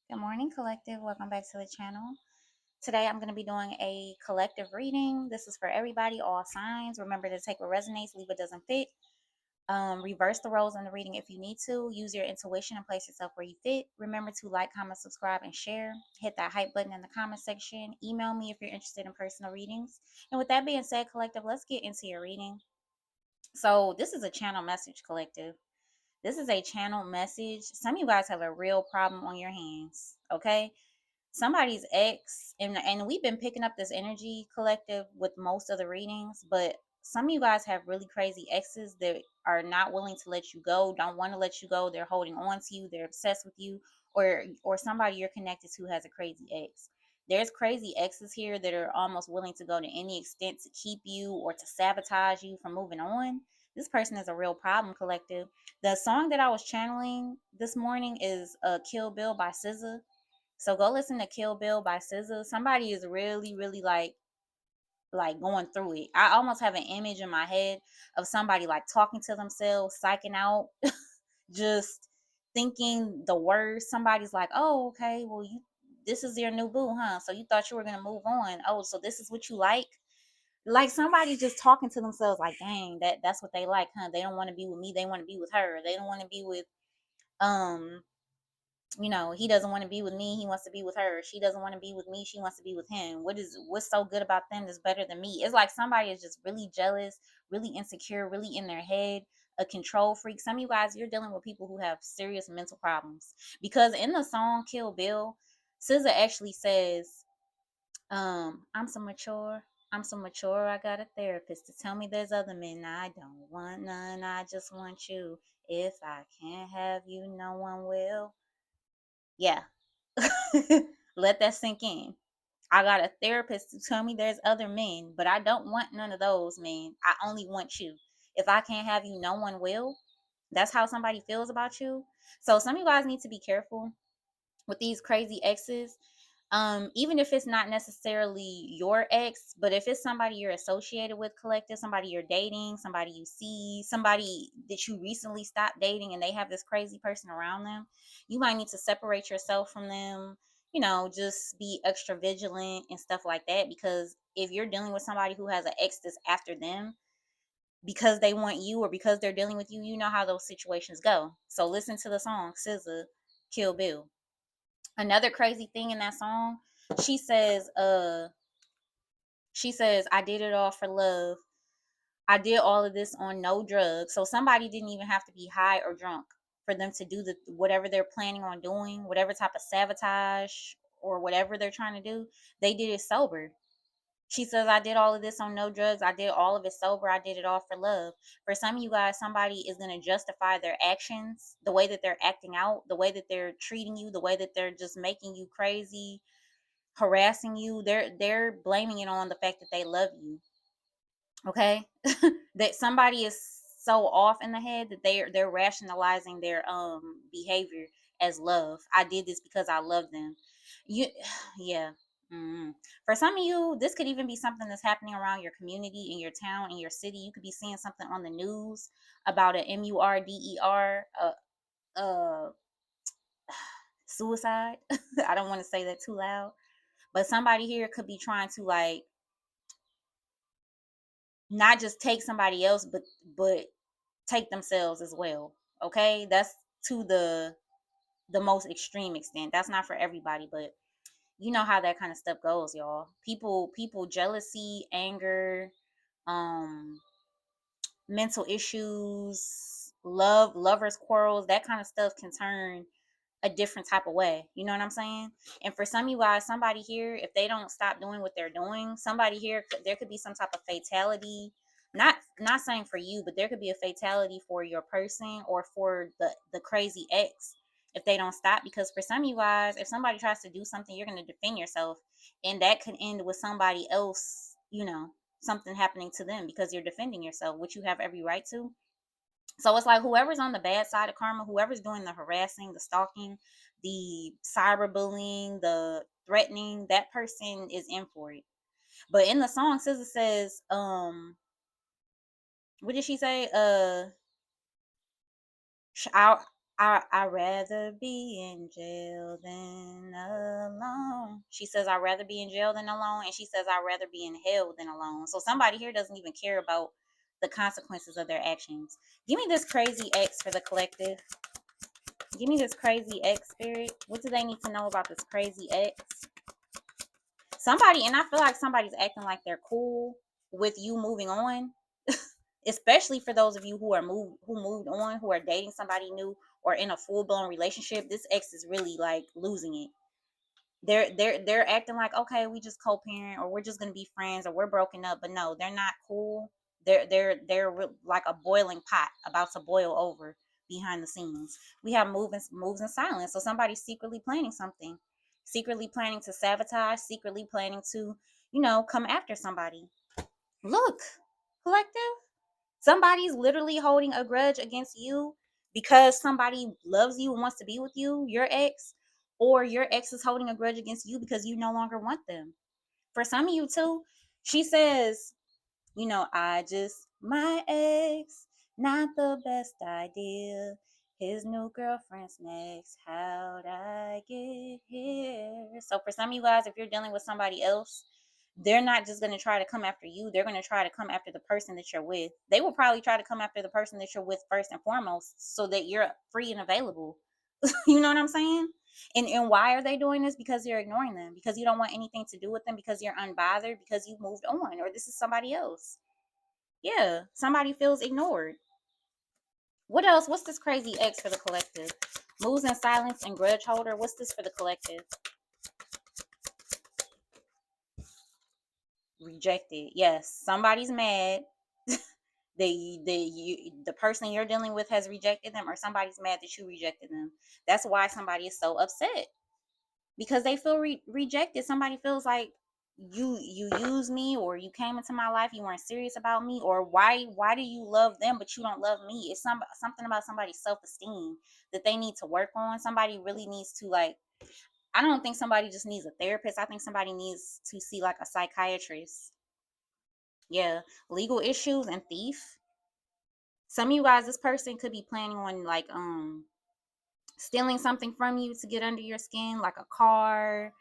Good morning, collective. Welcome back to the channel. Today I'm going to be doing a collective reading. This is for everybody, all signs. Remember to take what resonates, leave what doesn't fit. Reverse the roles in the reading if you need to. Use your intuition and place yourself where you fit. Remember to like, comment, subscribe, and share. Hit that hype button in the comment section. Email me if you're interested in personal readings. And with that being said, collective, let's get into your reading. So this is a channel message, collective. This is a channel message. Some of you guys have a real problem on your hands, okay? Somebody's ex, and we've been picking up this energy, collective, with most of the readings, but some of you guys have really crazy exes that are not willing to let you go, don't want to let you go. They're holding on to you, they're obsessed with you, or somebody you're connected to has a crazy ex. There's crazy exes here that are almost willing to go to any extent to keep you or to sabotage you from moving on. This person is a real problem, collective. The song that I was channeling this morning is Kill Bill by SZA. So go listen to Kill Bill by SZA. Somebody is really, really like going through it. I almost have an image in my head of somebody like talking to themselves, psyching out, just thinking the worst. Somebody's like, "Oh, okay, well you this is your new boo, huh? So you thought you were gonna move on. Oh, so this is what you like?" Like somebody's just talking to themselves like, dang, that's what they like, huh? They don't want to be with me, they want to be with her. They don't want to be with um he doesn't want to be with me, he wants to be with her. She doesn't want to be with me, she wants to be with him. What's so good about them that's better than me? It's like somebody is just really jealous, really insecure, really in their head, a control freak. Some of you guys, you're dealing with people who have serious mental problems, because in the song Kill Bill, SZA actually says, I'm so mature, I got a therapist to tell me there's other men. I don't want none, I just want you. If I can't have you, no one will. Yeah. Let that sink in. I got a therapist to tell me there's other men, but I don't want none of those men. I only want you. If I can't have you, no one will. That's how somebody feels about you. So some of you guys need to be careful with these crazy exes. Even if it's not necessarily your ex, but if it's somebody you're associated with, collective, somebody you're dating, somebody you see, somebody that you recently stopped dating and they have this crazy person around them, you might need to separate yourself from them. Just be extra vigilant and stuff like that, because if you're dealing with somebody who has an ex that's after them because they want you or because they're dealing with you, you know how those situations go. So listen to the song SZA, Kill Bill. Another crazy thing in that song, she says, I did it all for love. I did all of this on no drugs. So somebody didn't even have to be high or drunk for them to do the whatever they're planning on doing, whatever type of sabotage or whatever they're trying to do. They did it sober. She says, I did all of this on no drugs. I did all of it sober. I did it all for love. For some of you guys, somebody is going to justify their actions, the way that they're acting out, the way that they're treating you, the way that they're just making you crazy, harassing you. They're blaming it on the fact that they love you. Okay? That somebody is so off in the head that they're rationalizing their behavior as love. I did this because I love them. You yeah. Mm. For some of you, this could even be something that's happening around your community, in your town, in your city. You could be seeing something on the news about an MURDER, suicide. I don't want to say that too loud, but somebody here could be trying to like not just take somebody else, but take themselves as well. Okay, that's to the most extreme extent. That's not for everybody, but you know how that kind of stuff goes, y'all. People jealousy, anger, um mental issues, lovers quarrels, that kind of stuff can turn a different type of way. You know what I'm saying? And for some of you guys, somebody here, if they don't stop doing what they're doing, somebody here, there could be some type of fatality. Not saying for you, but there could be a fatality for your person or for the crazy ex if they don't stop. Because for some of you guys, if somebody tries to do something, you're going to defend yourself, and that could end with somebody else, something happening to them because you're defending yourself, which you have every right to. So it's like whoever's on the bad side of karma, whoever's doing the harassing, the stalking, the cyberbullying, the threatening, that person is in for it. But in the song, SZA says, what did she say? I rather be in jail than alone. She says I'd rather be in jail than alone, and she says I'd rather be in hell than alone. So somebody here doesn't even care about the consequences of their actions. Give me this crazy X for the collective. Give me this crazy X, spirit. What do they need to know about this crazy X? Somebody, and I feel like somebody's acting like they're cool with you moving on, especially for those of you who moved on, who are dating somebody new or in a full-blown relationship. This ex is really like losing it. They're acting like, okay, we just co-parent, or we're just gonna be friends, or we're broken up. But no, they're not cool. They're like a boiling pot about to boil over behind the scenes. We have moves in silence. So somebody's secretly planning something, secretly planning to sabotage, secretly planning to, come after somebody. Look, collective. Somebody's literally holding a grudge against you because somebody loves you and wants to be with you, your ex, or your ex is holding a grudge against you because you no longer want them. For some of you too, she says, my ex, not the best idea. His new girlfriend's next. How'd I get here? So for some of you guys, if you're dealing with somebody else, they're not just going to try to come after you. They're going to try to come after the person that you're with. They will probably try to come after the person that you're with first and foremost so that you're free and available. You know what I'm saying? And why are they doing this? Because you're ignoring them, because you don't want anything to do with them, because you're unbothered, because you moved on, or this is somebody else. Yeah, somebody feels ignored. What else? What's this crazy X for the collective? Moves in silence and grudge holder. What's this for the collective? Rejected. Yes, somebody's mad. The person you're dealing with has rejected them, or somebody's mad that you rejected them. That's why somebody is so upset, because they feel rejected. Somebody feels like you use me, or you came into my life, you weren't serious about me, or why do you love them but you don't love me? It's something about somebody's self-esteem that they need to work on. Somebody really needs to, like, I don't think somebody just needs a therapist. I think somebody needs to see like a psychiatrist. Yeah, legal issues and thief. Some of you guys, this person could be planning on like stealing something from you to get under your skin, like a car,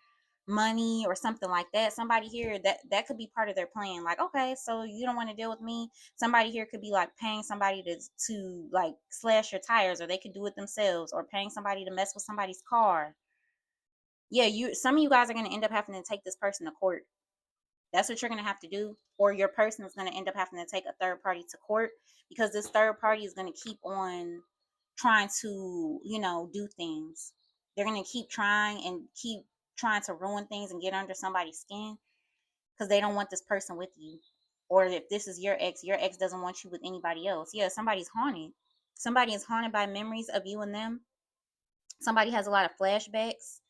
money, or something like that. Somebody here, that could be part of their plan. Like, okay, so you don't want to deal with me. Somebody here could be like paying somebody to like slash your tires, or they could do it themselves, or paying somebody to mess with somebody's car. Yeah, some of you guys are going to end up having to take this person to court. That's what you're going to have to do. Or your person is going to end up having to take a third party to court, because this third party is going to keep on trying to, do things. They're going to keep trying and keep trying to ruin things and get under somebody's skin, because they don't want this person with you. Or if this is your ex doesn't want you with anybody else. Yeah, somebody's haunted. Somebody is haunted by memories of you and them. Somebody has a lot of flashbacks.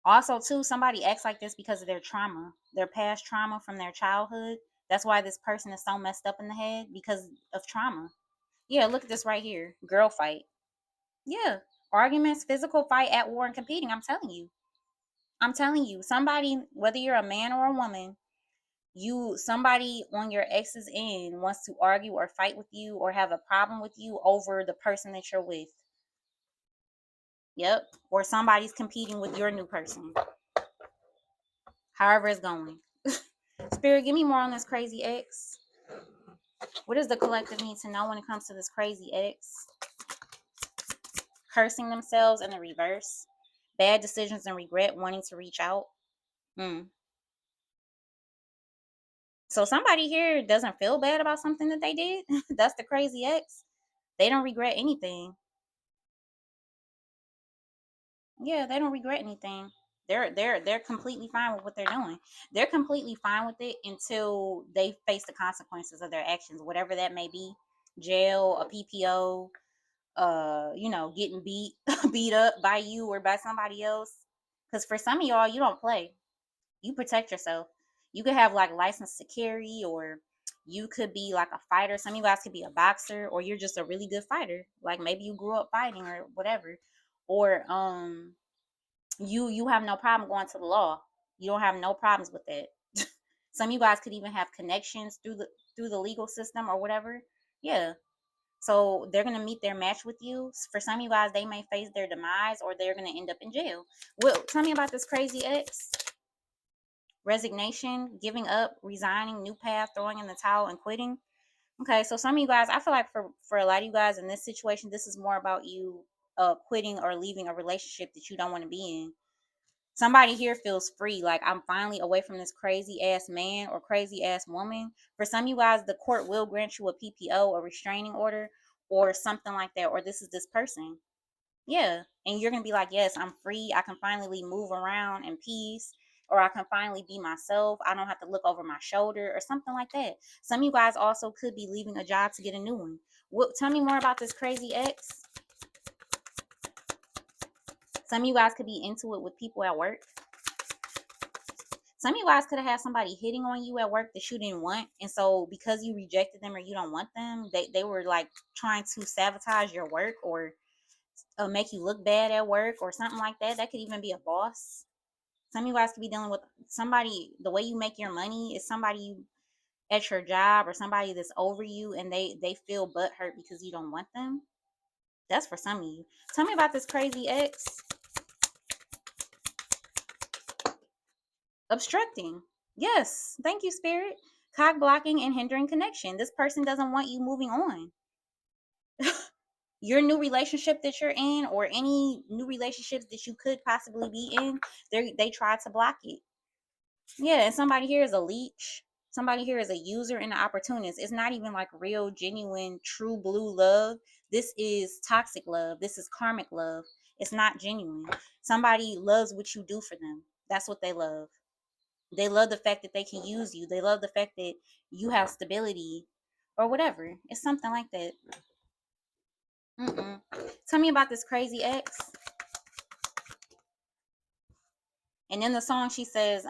Also, too, somebody acts like this because of their trauma, their past trauma from their childhood. That's why this person is so messed up in the head, because of trauma. Yeah, look at this right here. Girl fight. Yeah. Arguments, physical fight, at war, and competing. I'm telling you. I'm telling you. Somebody, whether you're a man or a woman, somebody on your ex's end wants to argue or fight with you or have a problem with you over the person that you're with. Yep. Or somebody's competing with your new person. However it's going. Spirit, give me more on this crazy ex. What does the collective need to know when it comes to this crazy ex? Cursing themselves in the reverse. Bad decisions and regret, wanting to reach out. Hmm. So somebody here doesn't feel bad about something that they did. That's the crazy ex. They don't regret anything. Yeah, they don't regret anything. They're completely fine with what they're doing. They're completely fine with it until they face the consequences of their actions, whatever that may be. Jail, a PPO, getting beat up by you or by somebody else. Because for some of y'all, you don't play. You protect yourself. You could have like license to carry, or you could be like a fighter. Some of you guys could be a boxer, or you're just a really good fighter. Like maybe you grew up fighting or whatever. Or you have no problem going to the law. You don't have no problems with that. Some of you guys could even have connections through the legal system or whatever. Yeah. So they're gonna meet their match with you. For some of you guys, they may face their demise or they're gonna end up in jail. Well, tell me about this crazy ex. Resignation, giving up, resigning, new path, throwing in the towel, and quitting. Okay, so some of you guys, I feel like for a lot of you guys in this situation, this is more about you quitting or leaving a relationship that you don't want to be in. Somebody here feels free, like I'm finally away from this crazy ass man or crazy ass woman. For some of you guys, the court will grant you a PPO, a restraining order, or something like that, or this is this person. Yeah. And you're going to be like, yes, I'm free. I can finally move around in peace, or I can finally be myself. I don't have to look over my shoulder or something like that. Some of you guys also could be leaving a job to get a new one. Tell me more about this crazy ex. Some of you guys could be into it with people at work. Some of you guys could have had somebody hitting on you at work that you didn't want. And so because you rejected them or you don't want them, they were like trying to sabotage your work or make you look bad at work or something like that. That could even be a boss. Some of you guys could be dealing with somebody. The way you make your money is somebody at your job or somebody that's over you, and they feel butthurt because you don't want them. That's for some of you. Tell me about this crazy ex. Obstructing. Yes, thank you, spirit. Cock blocking and hindering connection. This person doesn't want you moving on. Your new relationship that you're in, or any new relationships that you could possibly be in, they try to block it. Yeah, and somebody here is a leech. Somebody here is a user and an opportunist. It's not even like real, genuine, true blue love. This is toxic love. This is karmic love. It's not genuine. Somebody loves what you do for them. That's what they love. They love the fact that they can use you. They love the fact that you have stability or whatever. It's something like that. Mm-mm. Tell me about this crazy ex. And in the song, she says,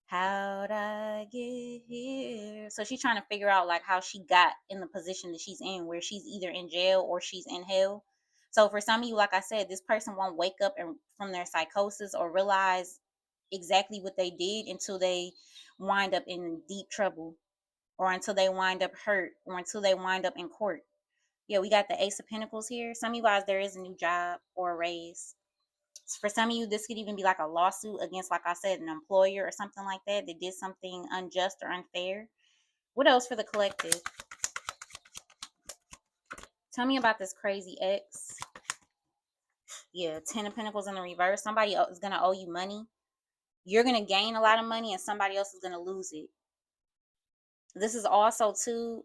how'd I get here? So she's trying to figure out like how she got in the position that she's in, where she's either in jail or she's in hell. So for some of you, like I said, this person won't wake up and from their psychosis or realize exactly what they did until they wind up in deep trouble, or until they wind up hurt, or until they wind up in court. Yeah, we got the Ace of Pentacles here. Some of you guys, there is a new job or a raise. For some of you, this could even be like a lawsuit against, like I said, an employer or something like that that did something unjust or unfair. What else for the collective? Tell me about this crazy ex. Yeah, Ten of Pentacles in the reverse. Somebody else is going to owe you money. You're going to gain a lot of money and somebody else is going to lose it. This is also too,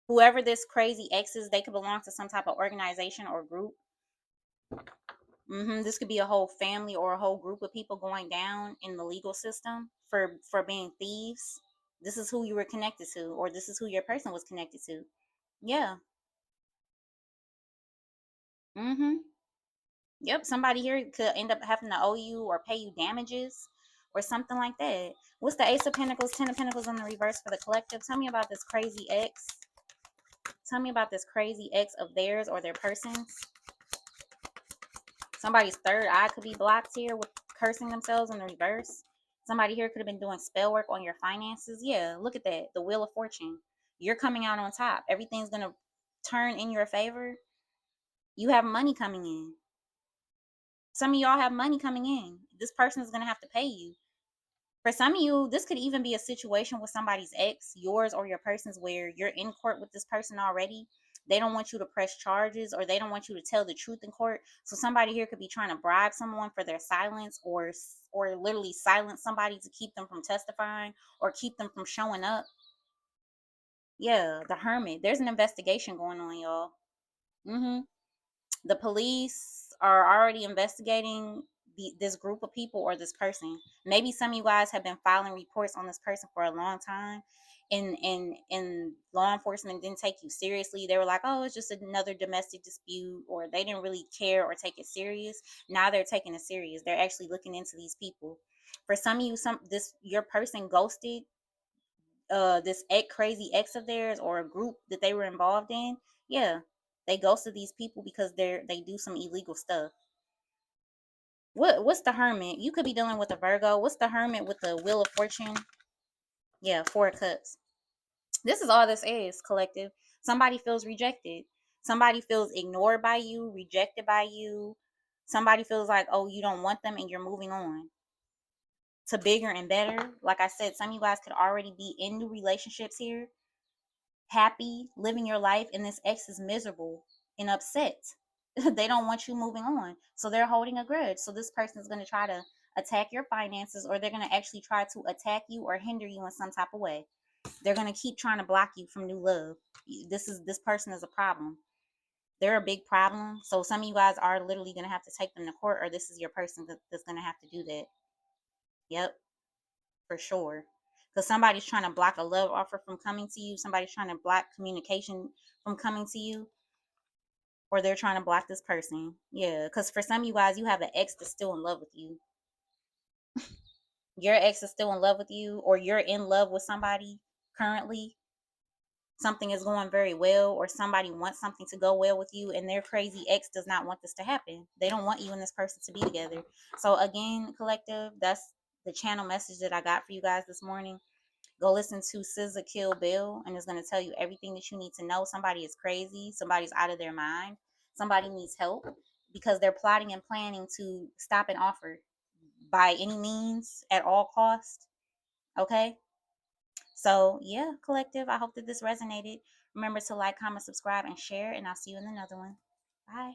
whoever this crazy ex is, they could belong to some type of organization or group. This could be a whole family or a whole group of people going down in the legal system for being thieves. This is who you were connected to, or this is who your person was connected to. Yeah. Mm-hmm. Yep. Somebody here could end up having to owe you or pay you damages or something like that. What's the Ace of Pentacles, Ten of Pentacles in the reverse for the collective? Tell me about this crazy ex. Tell me about this crazy ex of theirs or their person's. Somebody's third eye could be blocked here with cursing themselves in the reverse. Somebody here could have been doing spell work on your finances. Yeah, look at that. The Wheel of Fortune. You're coming out on top. Everything's going to turn in your favor. You have money coming in. Some of y'all have money coming in. This person is going to have to pay you. For some of you, this could even be a situation with somebody's ex, yours or your person's, where you're in court with this person already. They don't want you to press charges, or they don't want you to tell the truth in court. So somebody here could be trying to bribe someone for their silence, or literally silence somebody to keep them from testifying or keep them from showing up. Yeah, the Hermit. There's an investigation going on, y'all. Mm-hmm. The police are already investigating this group of people or this person. Maybe some of you guys have been filing reports on this person for a long time, and law enforcement didn't take you seriously. They were like, oh, it's just another domestic dispute, or they didn't really care or take it serious. Now they're taking it serious. They're actually looking into these people. For some of you, your person ghosted this crazy ex of theirs, or a group that they were involved in. Yeah, they ghosted these people because they do some illegal stuff. What's the Hermit? You could be dealing with a Virgo. What's the Hermit with the Wheel of Fortune? Yeah, Four of Cups. This is all this is, collective. Somebody feels rejected. Somebody feels ignored by you, rejected by you. Somebody feels like, oh, you don't want them and you're moving on to bigger and better. Like I said, some of you guys could already be in new relationships here, happy, living your life, and this ex is miserable and upset. They don't want you moving on. So they're holding a grudge. So this person is going to try to attack your finances, or they're going to actually try to attack you or hinder you in some type of way. They're going to keep trying to block you from new love. This person is a problem. They're a big problem. So some of you guys are literally going to have to take them to court, or this is your person that's going to have to do that. Yep, for sure. Because somebody's trying to block a love offer from coming to you. Somebody's trying to block communication from coming to you, or they're trying to block this person. Yeah, because for some of you guys, you have an ex that's still in love with you. Your ex is still in love with you, or you're in love with somebody currently. Something is going very well, or somebody wants something to go well with you, and their crazy ex does not want this to happen. They don't want you and this person to be together. So again, collective, that's the channel message that I got for you guys this morning. Go listen to SZA Kill Bill, and it's going to tell you everything that you need to know. Somebody is crazy. Somebody's out of their mind. Somebody needs help because they're plotting and planning to stop an offer by any means at all cost. Okay? So, yeah, collective, I hope that this resonated. Remember to like, comment, subscribe, and share, and I'll see you in another one. Bye.